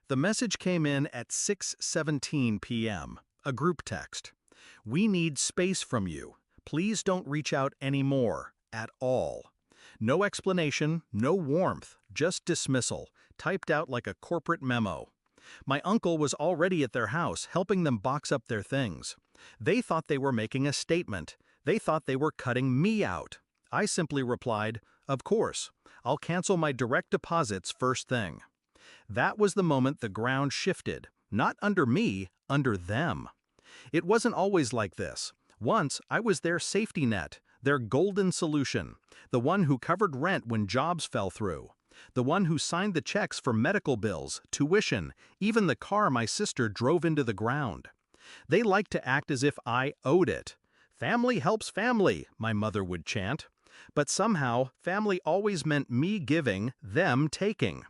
The message came in at 6:17 p.m., a group text. We need space from you. Please don't reach out anymore, at all. No explanation, no warmth, just dismissal, typed out like a corporate memo. My uncle was already at their house helping them box up their things. They thought they were making a statement. They thought they were cutting me out. I simply replied, "Of course. I'll cancel my direct deposits first thing." That was the moment the ground shifted, not under me, under them. It wasn't always like this. Once, I was their safety net, their golden solution, the one who covered rent when jobs fell through, the one who signed the checks for medical bills, tuition, even the car my sister drove into the ground. They liked to act as if I owed it. Family helps family, my mother would chant. But somehow, family always meant me giving, them taking.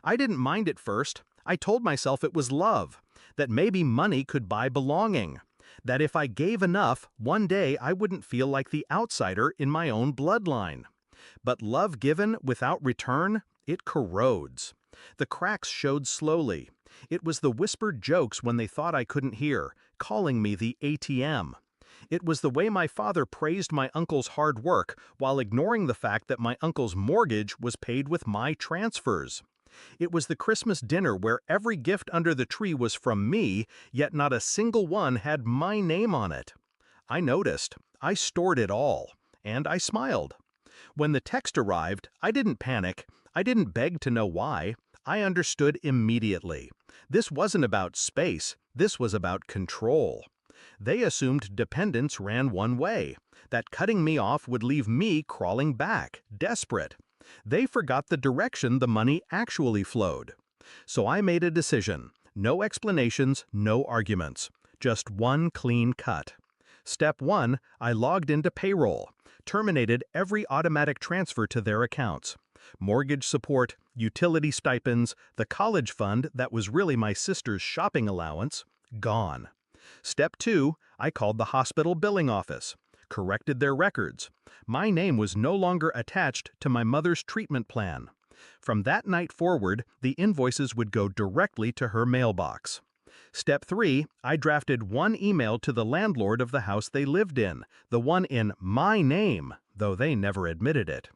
I didn't mind at first. I told myself it was love, that maybe money could buy belonging, that if I gave enough, one day I wouldn't feel like the outsider in my own bloodline. But love given without return, it corrodes. The cracks showed slowly. It was the whispered jokes when they thought I couldn't hear, calling me the ATM. It was the way my father praised my uncle's hard work while ignoring the fact that my uncle's mortgage was paid with my transfers. It was the Christmas dinner where every gift under the tree was from me, yet not a single one had my name on it. I noticed. I stored it all. And I smiled. When the text arrived, I didn't panic. I didn't beg to know why. I understood immediately. This wasn't about space. This was about control. They assumed dependence ran one way, that cutting me off would leave me crawling back, desperate. They forgot the direction the money actually flowed. So I made a decision. No explanations, no arguments. Just one clean cut. Step 1, I logged into payroll, terminated every automatic transfer to their accounts. Mortgage support, utility stipends, the college fund that was really my sister's shopping allowance, gone. Step 2, I called the hospital billing office, corrected their records. My name was no longer attached to my mother's treatment plan. From that night forward, the invoices would go directly to her mailbox. Step 3, I drafted one email to the landlord of the house they lived in, the one in my name, though they never admitted it.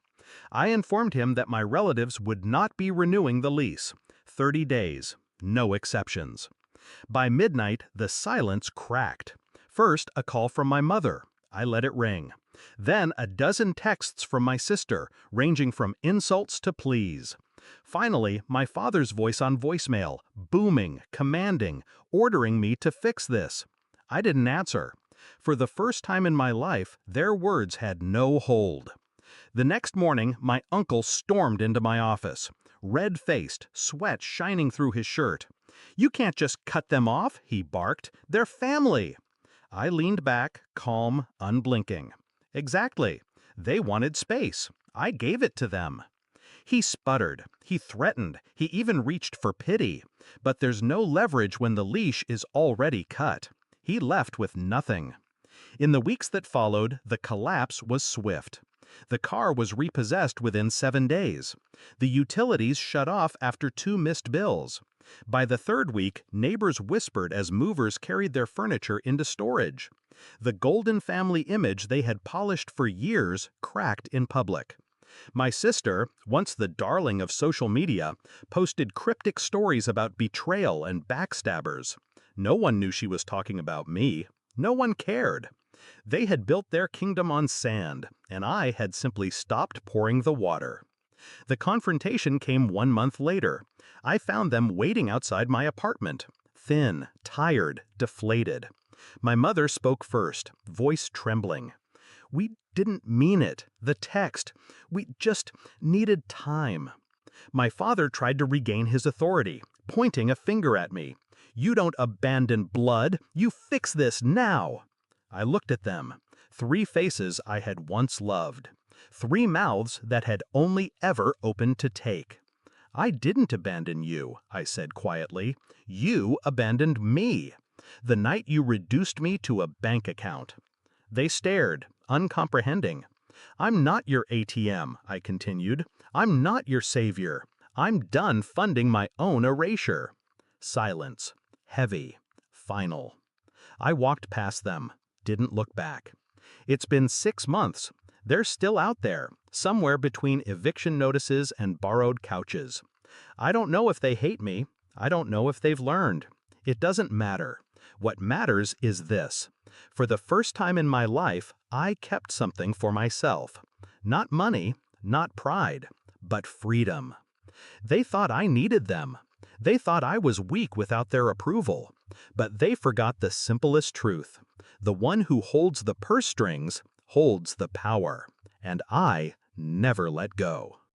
I informed him that my relatives would not be renewing the lease. 30 days, no exceptions. By midnight, the silence cracked. First, a call from my mother. I let it ring. Then a dozen texts from my sister, ranging from insults to pleas. Finally, my father's voice on voicemail, booming, commanding, ordering me to fix this. I didn't answer. For the first time in my life, their words had no hold. The next morning, my uncle stormed into my office, red-faced, sweat shining through his shirt. "You can't just cut them off," he barked. "They're family." I leaned back, calm, unblinking. Exactly. They wanted space. I gave it to them. He sputtered. He threatened. He even reached for pity. But there's no leverage when the leash is already cut. He left with nothing. In the weeks that followed, the collapse was swift. The car was repossessed within 7 days. The utilities shut off after 2 missed bills. By the 3rd week, neighbors whispered as movers carried their furniture into storage. The golden family image they had polished for years cracked in public. My sister, once the darling of social media, posted cryptic stories about betrayal and backstabbers. No one knew she was talking about me. No one cared. They had built their kingdom on sand, and I had simply stopped pouring the water. The confrontation came 1 month later. I found them waiting outside my apartment, thin, tired, deflated. My mother spoke first, voice trembling. "We didn't mean it. The text. We just needed time." My father tried to regain his authority, pointing a finger at me. "You don't abandon blood. You fix this now." I looked at them. 3 faces I had once loved. 3 mouths that had only ever opened to take. "I didn't abandon you," I said quietly. "You abandoned me. The night you reduced me to a bank account." They stared, uncomprehending. "I'm not your ATM," I continued. "I'm not your savior. I'm done funding my own erasure." Silence. Heavy. Final. I walked past them, didn't look back. It's been 6 months. They're still out there, somewhere between eviction notices and borrowed couches. I don't know if they hate me. I don't know if they've learned. It doesn't matter. What matters is this. For the first time in my life, I kept something for myself. Not money, not pride, but freedom. They thought I needed them. They thought I was weak without their approval. But they forgot the simplest truth. The one who holds the purse strings holds the power. And I never let go.